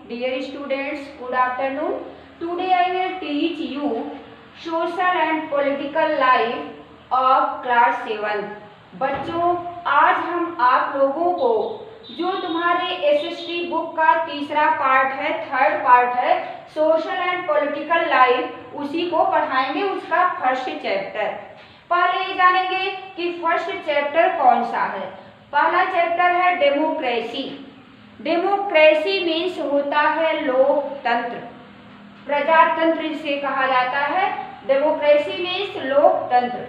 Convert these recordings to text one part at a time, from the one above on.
Dear students, good afternoon. Today I will teach you social and political life of class 7. बच्चों, आज हम आप लोगों को जो तुम्हारे एसएसटी बुक का तीसरा पार्ट है, थर्ड पार्ट है, सोशल एंड पॉलिटिकल लाइफ, उसी को पढ़ाएंगे, उसका फर्स्ट चैप्टर। पहले ये जानेंगे कि फर्स्ट चैप्टर कौन सा है। पहला चैप्टर है डेमोक्रेसी। डेमोक्रेसी मीन्स होता है लोकतंत्र, प्रजातंत्र जिसे कहा जाता है। डेमोक्रेसी मीन्स लोकतंत्र।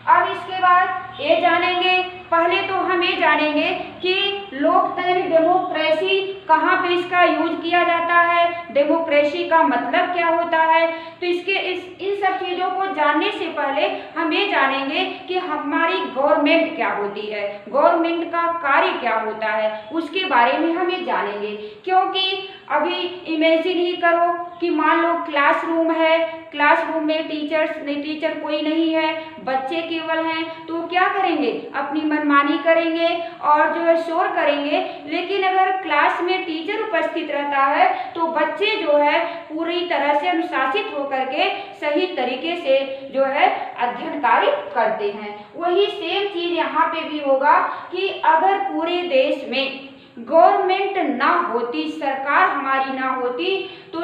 अब इसके बाद ये जानेंगे, पहले तो हम ये जानेंगे कि लोकतंत्र डेमोक्रेसी कहाँ पे इसका यूज किया जाता है, डेमोक्रेसी का मतलब क्या होता है। तो इन सब चीज़ों को जानने से पहले हम ये जानेंगे कि हमारी गवर्नमेंट क्या होती है, गवर्नमेंट का कार्य क्या होता है, उसके बारे में हम ये जानेंगे। क्योंकि अभी इमेजिन ही करो कि मान लो क्लासरूम है, क्लासरूम में टीचर कोई नहीं है, बच्चे केवल हैं, तो क्या करेंगे, अपनी मनमानी करेंगे और जो है शोर करेंगे। लेकिन अगर क्लास में टीचर उपस्थित रहता है तो बच्चे जो है पूरी तरह से अनुशासित होकर के सही तरीके से जो है अध्ययन कार्य करते हैं। वही सेम चीज यहाँ पे भी होगा कि अगर पूरे देश में गवर्नमेंट ना होती, सरकार हमारी ना होती, तो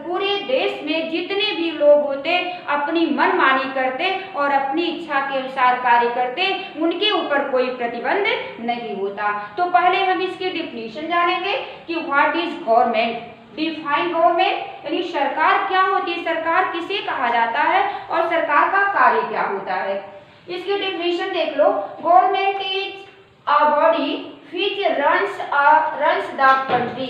पूरे देश में जितने भी लोग होते अपनी मनमानी करते और अपनी इच्छा के अनुसार कार्य करते, उनके ऊपर कोई प्रतिबंध नहीं होता। तो पहले हम इसकी डिफिनीशन जानेंगे कि what is government. Define government यानी सरकार क्या होती है, सरकार किसे कहा जाता है और सरकार का कार्य क्या होता है। इसकी डिफिनीशन देख लो। Government is a body which runs the country,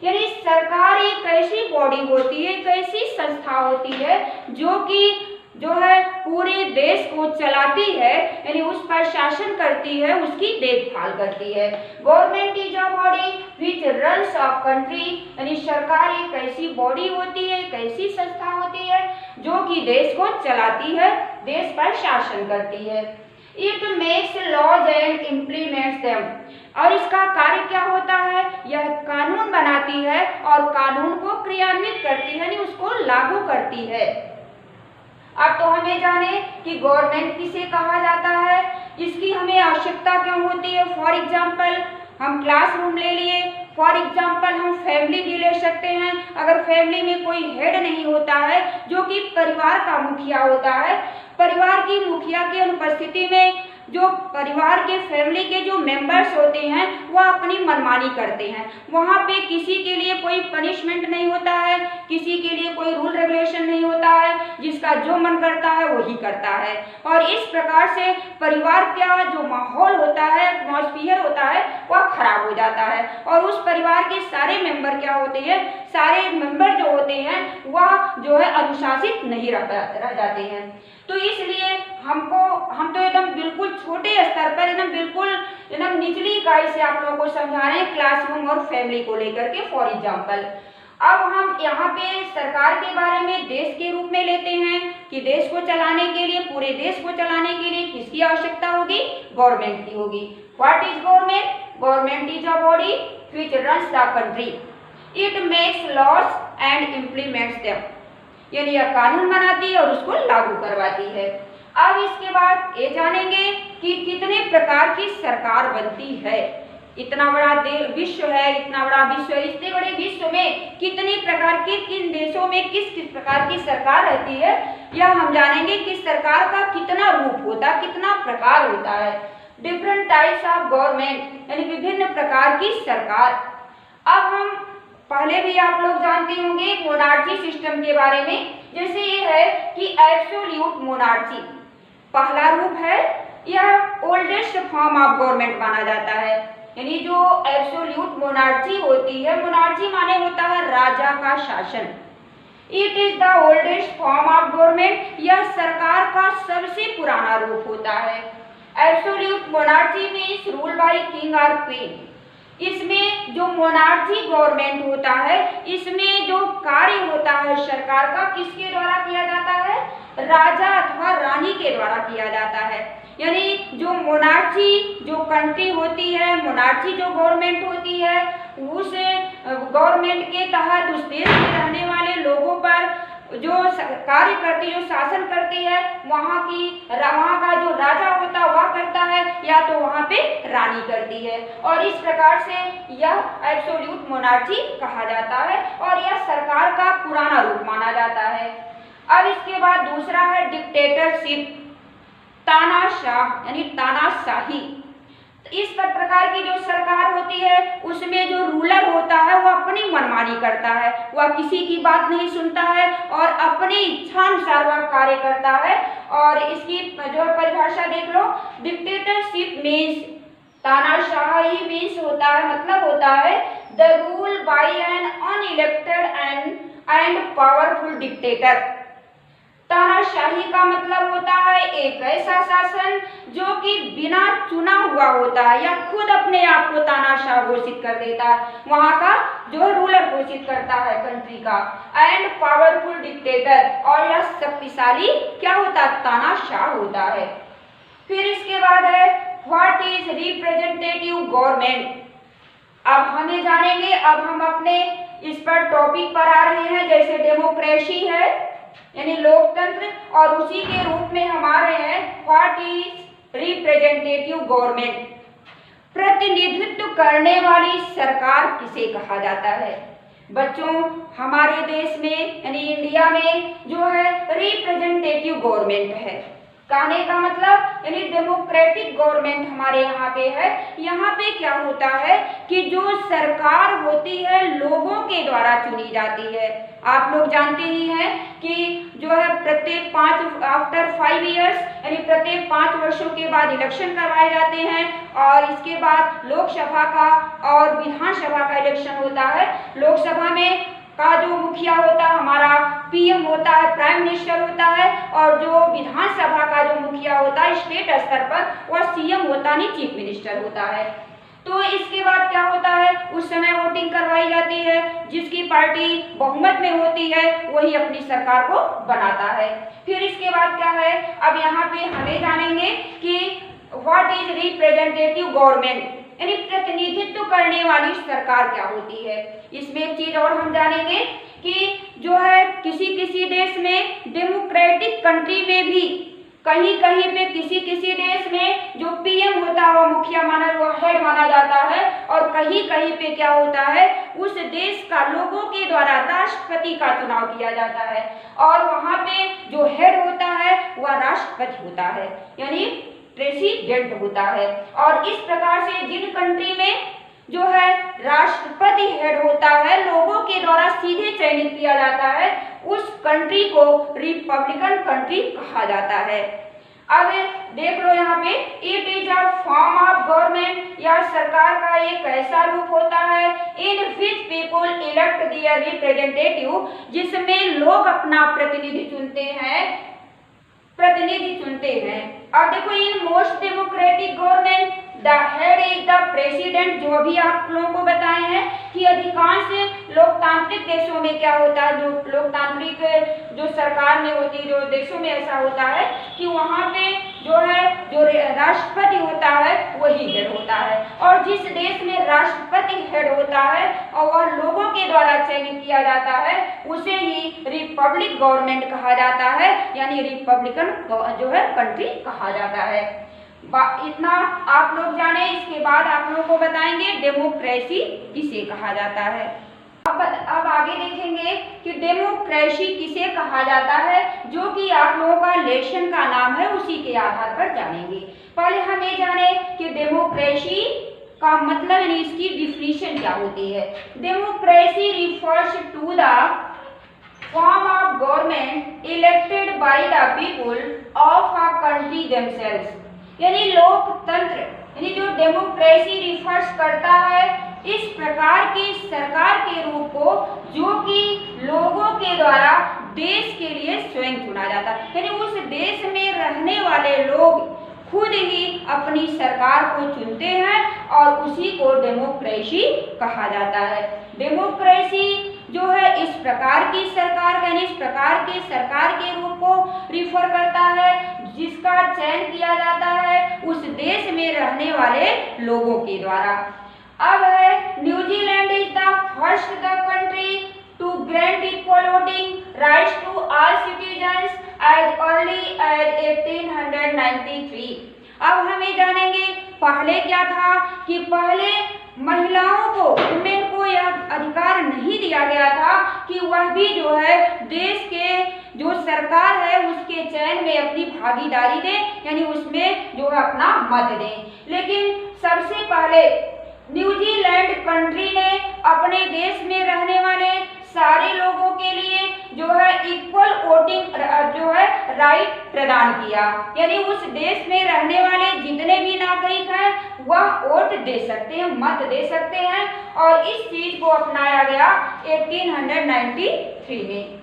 यानी सरकार एक ऐसी बॉडी होती है, एक ऐसी संस्था होती है जो है पूरे देश को चलाती है, यानी उस पर शासन करती है, उसकी देखभाल करती है। Government is a body which runs a country, यानी सरकार एक ऐसी बॉडी होती है, एक ऐसी संस्था होती है जो कि देश को चलाती है, देश पर शासन करती है। It makes laws and implements them, और इसका कार्य क्या होता है, यह कानून बनाती है और कानून को क्रियान्वित करती है, यानी उसको लागू करती है। अब तो हमें जाने कि गवर्नमेंट किसे कहा जाता है, इसकी हमें आवश्यकता क्यों होती है। फॉर एग्जाम्पल हम क्लासरूम ले लिए, फॉर एग्जाम्पल हम फैमिली भी ले सकते हैं। अगर फैमिली में कोई हेड नहीं होता है जो कि परिवार का मुखिया होता है, परिवार की मुखिया की अनुपस्थिति में जो परिवार के फैमिली के जो मेंबर्स होते हैं वह अपनी मनमानी करते हैं। वहाँ पे किसी के लिए कोई पनिशमेंट नहीं होता है, किसी के लिए कोई रूल रेगुलेशन नहीं होता है, जिसका जो मन करता है वही करता है। और इस प्रकार से परिवार का जो माहौल होता है, एटमॉस्फियर होता है, वह खराब हो जाता है और उस परिवार के सारे मेंबर क्या होते हैं, सारे मेंबर जो होते हैं वह जो है अनुशासित नहीं रह जाते हैं। तो इसलिए हम तो एकदम बिल्कुल छोटे स्तर पर एकदम निचली इकाई से आप लोगों को समझा रहे हैं, क्लासरूम और फैमिली को लेकर के। फॉर एग्जाम्पल अब हम यहाँ पे सरकार के बारे में देश के रूप में लेते हैं कि देश को चलाने के लिए, पूरे देश को चलाने के लिए किसकी आवश्यकता होगी, गवर्नमेंट की होगी। What is government? Government is a body which runs the country, it makes laws and implements them, यानी यह कानून बनाती है और उसको लागू करवाती है। अब इसके बाद ये जानेंगे कि कितने प्रकार की सरकार बनती है। इतना बड़ा विश्व है, इतना बड़ा विश्व है, इतने बड़े विश्व में कितने प्रकार के, किन देशों में किस किस प्रकार की सरकार रहती है, यह हम जानेंगे कि सरकार का कितना रूप होता है, कितना प्रकार होता है। डिफरेंट टाइप्स ऑफ गवर्नमेंट, यानी विभिन्न प्रकार की सरकार। अब हम पहले भी आप लोग जानते होंगे मोनार्ची सिस्टम के बारे में। जैसे ये है कि एब्सोल्यूट मोनार्ची पहला रूप है, यह ओल्डेस्ट फॉर्म ऑफ गवर्नमेंट माना जाता है। यानी जो एब्सोल्यूट मोनार्ची होती है, मोनार्ची माने होता है राजा का शासन। It is the oldest form of government, यह सरकार का सबसे पुराना रूप होता है। Absolute monarchy means rule by king और क्वीन। इसमें जो मोनार्ची गवर्नमेंट होता है, इसमें जो कार्य होता है सरकार का, किसके द्वारा किया जाता है, राजा अथवा रानी के द्वारा किया जाता है। यानी जो मोनार्ची जो कंट्री होती है, मोनार्ची जो गवर्नमेंट होती है, उस गवर्नमेंट के तहत उस देश में रहने वाले लोगों पर जो कार्य करती, जो शासन करती है, वहाँ का जो राजा होता है वह करता है, या तो वहाँ पे रानी करती है। और इस प्रकार से यह एब्सोल्यूट मोनार्ची कहा जाता है और यह सरकार का पुराना रूप माना जाता है। अब इसके बाद दूसरा है डिक्टेटरशिप, तानाशाह यानी तानाशाही। इस प्रकार की जो सरकार होती है उसमें जो रूलर होता है वह अपनी मनमानी करता है, वह किसी की बात नहीं सुनता है और अपनी इच्छा अनुसार वह कार्य करता है। और इसकी जो परिभाषा देख लो, डिक्टेटरशिप मीन्स, तानाशाही मीन्स होता है, मतलब होता है the rule by an unelected and powerful dictator. तानाशाही का मतलब होता है एक ऐसा शासन जो कि बिना चुना हुआ होता है या खुद अपने आप को तानाशाह घोषित कर देता है, वहां का जो रूलर घोषित करता है कंट्री का। एंड पावरफुल डिक्टेटर, और यह शक्तिशाली क्या होता है, तानाशाह होता है। फिर इसके बाद है व्हाट इज रिप्रेजेंटेटिव गवर्नमेंट। अब हमें जानेंगे, अब हम अपने इस पर टॉपिक पर आ रहे हैं, जैसे डेमोक्रेसी है यानी लोकतंत्र, और उसी के रूप में हमारे हैं व्हाट इज रिप्रेजेंटेटिव गवर्नमेंट। प्रतिनिधित्व करने वाली सरकार किसे कहा जाता है? बच्चों, हमारे देश में यानी इंडिया में जो है रिप्रेजेंटेटिव गवर्नमेंट है। कहने का मतलब यानी डेमोक्रेटिक गवर्नमेंट हमारे यहाँ पे है। यहाँ पे क्या होता है कि जो सरकार होती है लोगों के द्वारा चुनी जाती है। आप लोग जानते ही हैं कि जो है प्रत्येक आफ्टर 5 इयर्स यानी प्रत्येक 5 वर्षों के बाद इलेक्शन करवाए जाते हैं और इसके बाद लोकसभा का और विधानसभा का इलेक्शन होता है। लोकसभा में का जो मुखिया होता है हमारा पीएम होता है, प्राइम मिनिस्टर होता है, और जो विधानसभा का जो मुखिया होता है स्टेट स्तर पर वह सीएम होता नहीं, चीफ मिनिस्टर होता है। तो इसके बाद क्या होता है, उस समय वोटिंग करवाई जाती है, जिसकी पार्टी बहुमत में होती है वही अपनी सरकार को बनाता है। फिर इसके बाद क्या है, अब यहाँ पे हमें जानेंगे कि व्हाट इज रिप्रेजेंटेटिव गवर्नमेंट यानी प्रतिनिधित्व करने वाली सरकार क्या होती है। इसमें एक चीज और हम जानेंगे कि जो है किसी देश में डेमोक्रेटिक कंट्री में भी कहीं पे किसी देश में जो पीएम होता है वह मुखिया हेड माना जाता है, और कहीं पे क्या होता है उस देश का लोगों के द्वारा राष्ट्रपति का चुनाव किया जाता है और वहां पे जो हेड होता है वह राष्ट्रपति होता है यानी प्रेसिडेंट होता है। और इस प्रकार से जिन कंट्री में जो है राष्ट्रपति हेड होता है, लोगों के द्वारा सीधे चयनित किया जाता है, उस कंट्री को रिपब्लिकन कंट्री कहा जाता है। अब देख लो यहाँ पे, it is a form of government, यह सरकार का एक ऐसा रूप होता है in which people elect their representative, जिसमें लोग अपना प्रतिनिधि चुनते हैं। अब देखो, in most democratic government the head is the president, जो भी आप लोगों को बताए हैं कि अधिकांश लोकतांत्रिक देशों में क्या होता है, जो लोकतांत्रिक जो सरकार में होती है, जो देशों में ऐसा होता है कि वहाँ पे जो है जो राष्ट्रपति होता है वही हेड होता है, और जिस देश में राष्ट्रपति हेड होता है और वह लोगों के द्वारा चयनित किया जाता है उसे ही रिपब्लिक गवर्नमेंट कहा जाता है यानी रिपब्लिकन जो है कंट्री कहा जाता है। इतना आप लोग जाने, इसके बाद आप लोगों को बताएंगे डेमोक्रेसी किसे कहा जाता है। अब आगे देखेंगे कि डेमोक्रेसी किसे कहा जाता है, जो कि आप लोगों का लेसन का नाम है, उसी के आधार पर जानेंगे। पहले हम ये जाने कि डेमोक्रेसी का मतलब यानी इसकी डिफिनीशन क्या होती है। Democracy refers to the form of government elected by the people of a country themselves, यानी लोकतंत्र यानी जो डेमोक्रेसी रिफर्स करता है इस प्रकार की सरकार के रूप को जो कि लोगों के द्वारा देश के लिए स्वयं चुना जाता है, यानी उस देश में रहने वाले लोग खुद ही अपनी सरकार को चुनते हैं और उसी को डेमोक्रेसी कहा जाता है। डेमोक्रेसी जो है इस प्रकार की सरकार यानी इस प्रकार के सरकार के रूप को रिफर करता है जिसका चयन किया जाता है उस देश में रहने वाले लोगों के द्वारा। अब है New Zealand is the first the country to grant equal voting rights to all citizens as early as 1893। अब हम ये जानेंगे पहले क्या था कि पहले महिलाओं को, वुमेन को यह अधिकार नहीं दिया गया था कि वह भी जो है देश के जो सरकार है उसके चयन में अपनी भागीदारी दे, यानी उसमें जो है अपना मत दे। लेकिन सबसे पहले न्यूजीलैंड कंट्री ने अपने देश में रहने वाले सारे लोगों के लिए जो है इक्वल वोटिंग जो है राइट प्रदान किया, यानी उस देश में रहने वाले जितने भी नागरिक हैं वह वोट दे सकते हैं, मत दे सकते हैं, और इस चीज को अपनाया गया 1893 में।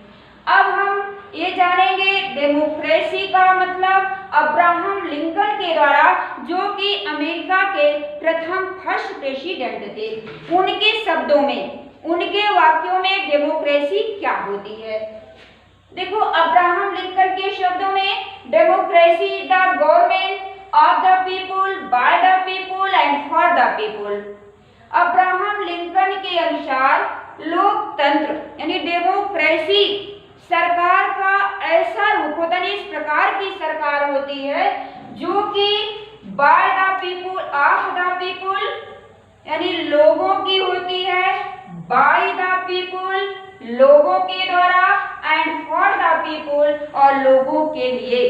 अब हम ये जानेंगे डेमोक्रेसी का मतलब अब्राहम लिंकन के द्वारा, जो कि अमेरिका के प्रथम फर्स्ट प्रेसिडेंट थे, उनके शब्दों में, उनके वाक्यों में डेमोक्रेसी क्या होती है। देखो अब्राहम लिंकन के शब्दों में democracy is the government of the people by the people and for the people. Abraham Lincoln के अनुसार लोकतंत्र यानी डेमोक्रेसी सरकार का ऐसा रूप होता है, इस प्रकार की सरकार होती है जो कि by the people of the people यानी लोगों की होती है, बाय द पीपुल लोगों के द्वारा, एंड फॉर द पीपुल और लोगों के लिए।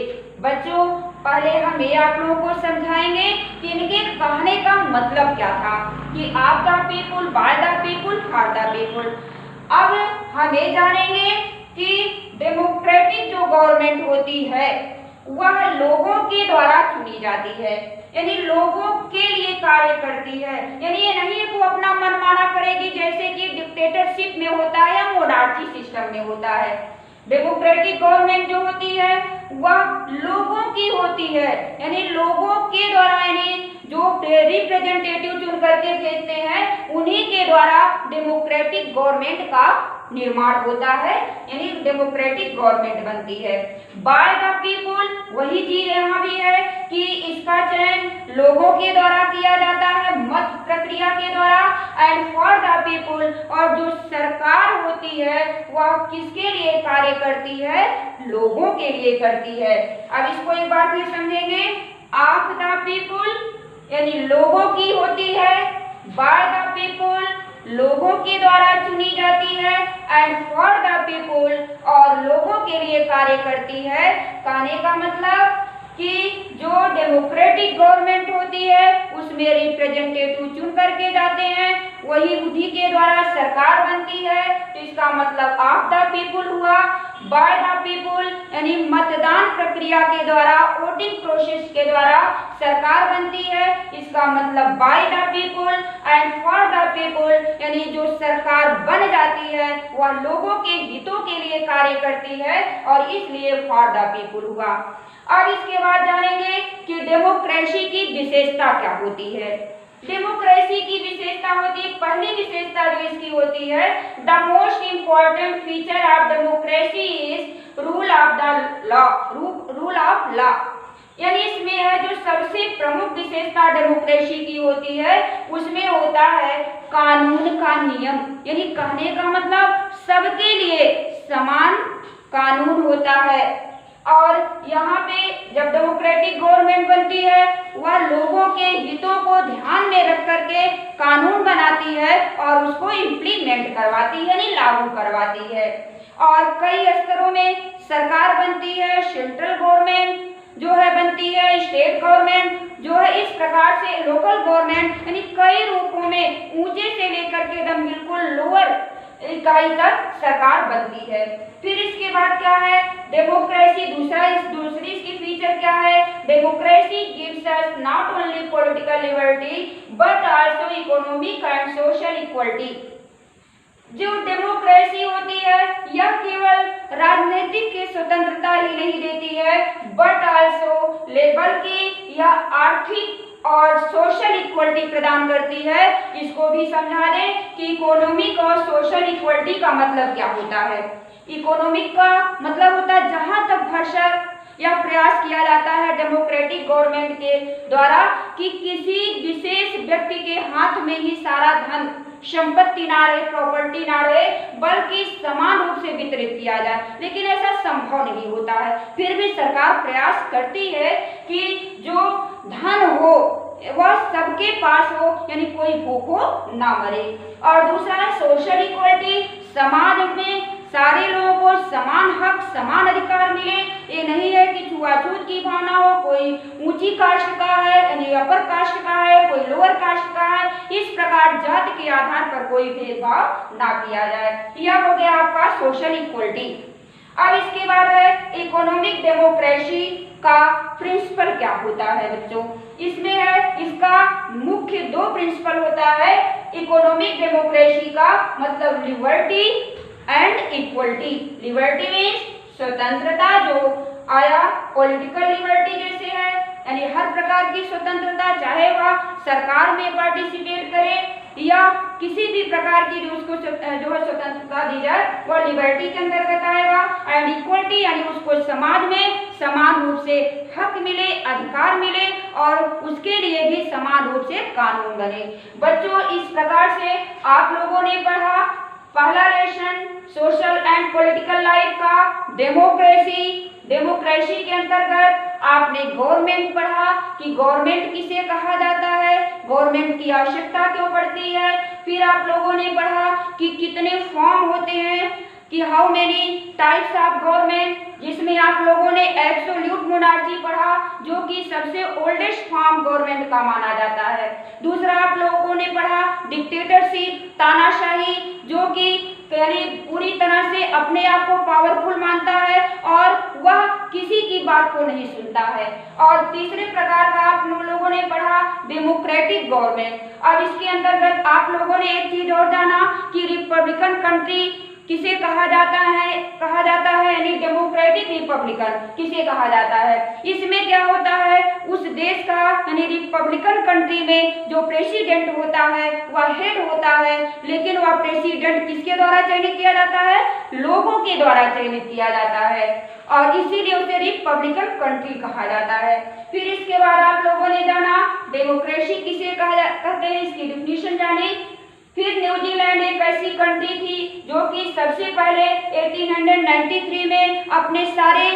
बच्चों पहले हम ये आप लोगों को समझाएंगे कि इनके कहने का मतलब क्या था कि of the people, by the people, for the people. अब हम ये जानेंगे कि डेमोक्रेटिक जो गवर्नमेंट होती है वह लोगों के द्वारा चुनी जाती है, यानी लोगों के लिए कार्य करती है, यानी ये नहीं है कि वो अपना मनमाना करेगी जैसे कि डिक्टेटरशिप में होता है या मोनार्ची सिस्टम में होता है। डेमोक्रेटिक गवर्नमेंट जो होती है वह लोगों की होती है, यानी लोगों के द्वारा, यानी जो रिप्रेजेंटेटिव चुन करके भेजते हैं उन्हीं के द्वारा डेमोक्रेटिक गवर्नमेंट का निर्माण होता है, यानी डेमोक्रेटिक गवर्नमेंट बनती है। बाय द पीपुल वही चीज यहाँ भी है कि इसका चयन लोगों के द्वारा किया जाता है, मत प्रक्रिया के द्वारा, एंड फॉर द पीपुल और जो सरकार होती है वह किसके लिए कार्य करती है, लोगों के लिए करती है। अब इसको एक बार फिर समझेंगे, ऑफ द पीपुल यानी लोगों की होती है, बाय द पीपुल लोगों के द्वारा चुनी जाती है, एंड फॉर द पीपुल और लोगों के लिए कार्य करती है। कहने का मतलब कि जो डेमोक्रेटिक गवर्नमेंट होती है उसमें रिप्रेजेंटेटिव चुन करके जाते हैं, वही उन्हीं के द्वारा सरकार बनती है, तो इसका मतलब ऑफ द पीपुल हुआ। बाय द पीपुल यानी मतदान प्रक्रिया के द्वारा, वोटिंग प्रोसेस के द्वारा सरकार बनती है, इसका मतलब by the people, and for the people यानी जो सरकार बन जाती है वह लोगों के हितों के लिए कार्य करती है और इसलिए फॉर द पीपुल हुआ। अब इसके बाद जानेंगे कि डेमोक्रेसी की विशेषता क्या होती है। डेमोक्रेसी की विशेषता होती है, पहली विशेषता जो इसकी होती है, the most important feature of democracy is rule of the law, rule of law, यानी इसमें है जो सबसे प्रमुख विशेषता डेमोक्रेसी की होती है उसमें होता है कानून का नियम, यानी कहने का मतलब सबके लिए समान कानून होता है। और यहाँ पे जब डेमोक्रेटिक गवर्नमेंट बनती है वह लोगों के हितों को ध्यान में रख करके कानून बनाती है और उसको इम्प्लीमेंट करवाती है, यानी लागू करवाती है। और कई स्तरों में सरकार बनती है, सेंट्रल गवर्नमेंट जो है बनती है, स्टेट गवर्नमेंट जो है, इस प्रकार से लोकल गवर्नमेंट, यानी कई रूपों में ऊंचे से लेकर के एकदम बिल्कुल लोअर इकाई तक सरकार बनती है। फिर इसके बाद क्या है, डेमोक्रेसी दूसरी इसकी फीचर क्या है, democracy gives us not only political liberty but also economic and social equality. जो डेमोक्रेसी होती है यह केवल राजनीतिक की स्वतंत्रता ही नहीं देती है बट आल्सो लेबर की यह आर्थिक और सोशल इक्वलिटी प्रदान करती है। इसको भी समझा दें कि इकोनॉमिक और सोशल इक्वलिटी का मतलब क्या होता है। इकोनॉमिक का मतलब होता है जहां तक यह प्रयास किया जाता है डेमोक्रेटिक गवर्नमेंट के द्वारा कि किसी विशेष व्यक्ति के हाथ में ही सारा धन संपत्ति ना रहे, प्रॉपर्टी ना रहे, बल्कि समान रूप से वितरित किया जाए। लेकिन ऐसा संभव नहीं होता है। फिर भी सरकार प्रयास करती है कि जो धन हो वह सबके पास हो, यानी कोई भूखों ना मरे। और दूसरा है सोशल इक्वलिटी, समाज में सारे लोगों को समान हक, समान अधिकार मिले। ये नहीं है कि छुआछूत की भावना हो, कोई ऊंची कास्ट का है यानी अपर कास्ट का है, कोई लोअर कास्ट का है, इस प्रकार जाति के आधार पर कोई भेदभाव ना किया जाए। यह हो गया आपका सोशल इक्वलिटी। अब इसके बाद है इकोनॉमिक डेमोक्रेसी का प्रिंसिपल क्या होता है बच्चों। इसमें है इसका मुख्य दो प्रिंसिपल होता है इकोनॉमिक डेमोक्रेसी का, मतलब liberty and equality. Liberty means स्वतंत्रता, जो आया पॉलिटिकल लिबर्टी जैसे है, यानी हर प्रकार की स्वतंत्रता, चाहे वह सरकार में पार्टिसिपेट करे या किसी भी प्रकार की जो उसको जो है स्वतंत्रता दी जाए, वह लिबर्टी के अंतर्गत आएगा। एंड इक्वलिटी यानी उसको समाज में समान रूप से हक मिले, अधिकार मिले और उसके लिए भी समान रूप से कानून बने। बच्चों, इस प्रकार से आप लोगों ने पढ़ा पहला lesson social and political life का डेमोक्रेसी। डेमोक्रेसी के अंतर्गत आपने गवर्नमेंट पढ़ा कि गवर्नमेंट किसे कहा जाता है, गवर्नमेंट की आवश्यकता क्यों पड़ती है। फिर आप लोगों ने पढ़ा कि कितने फॉर्म होते हैं, कि how many types of government, जिसमें आप लोगों ने एब्सोल्यूट मोनार्ची पढ़ा जो कि सबसे ओल्डेस्ट फॉर्म गवर्नमेंट का माना जाता है। दूसरा आप लोगों ने पढ़ा डिक्टेटरशिप, तानाशाही, जो कि यानी पूरी तरह से अपने आप को पावरफुल मानता है और वह किसी की बात को नहीं सुनता है। और तीसरे प्रकार का आप लोगों ने पढ़ा डेमोक्रेटिक गवर्नमेंट। अब इसके अंतर्गत आप लोगों ने एक चीज और जाना कि रिपब्लिकन कंट्री किसे कहा जाता है यानी डेमोक्रेटिक रिपब्लिकन किसे कहा जाता है। इसमें क्या होता है, उस देश का यानी रिपब्लिकन कंट्री में जो प्रेसिडेंट होता है वह हेड होता है, लेकिन वह प्रेसिडेंट किसके द्वारा चयनित किया जाता है, लोगों के द्वारा चयनित किया जाता है और इसीलिए उसे रिपब्लिकन कंट्री कहा जाता है। फिर इसके बाद आप लोगों ने जाना डेमोक्रेसी किसे कहते हैं, इसकी डिफिनीशन जानी। फिर न्यूजीलैंड एक ऐसी कंट्री थी जो कि सबसे पहले 1893 में अपने सारे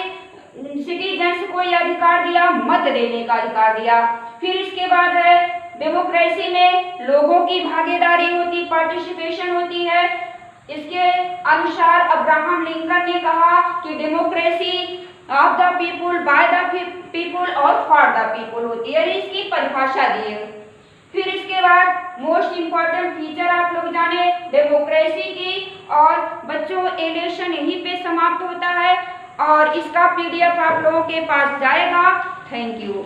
सिटीजन्स को यह अधिकार दिया, मत देने का अधिकार दिया। फिर इसके बाद है डेमोक्रेसी में लोगों की भागीदारी होती, पार्टिसिपेशन होती है। इसके अनुसार अब्राहम लिंकन ने कहा कि democracy of the people, by the people और फॉर द पीपुल होती है, इसकी परिभाषा दी है। फिर इसके बाद मोस्ट इम्पॉर्टेंट फीचर आप लोग जाने डेमोक्रेसी की। और बच्चों इलेक्शन यहीं पे समाप्त होता है और इसका PDF आप लोगों के पास जाएगा। Thank you.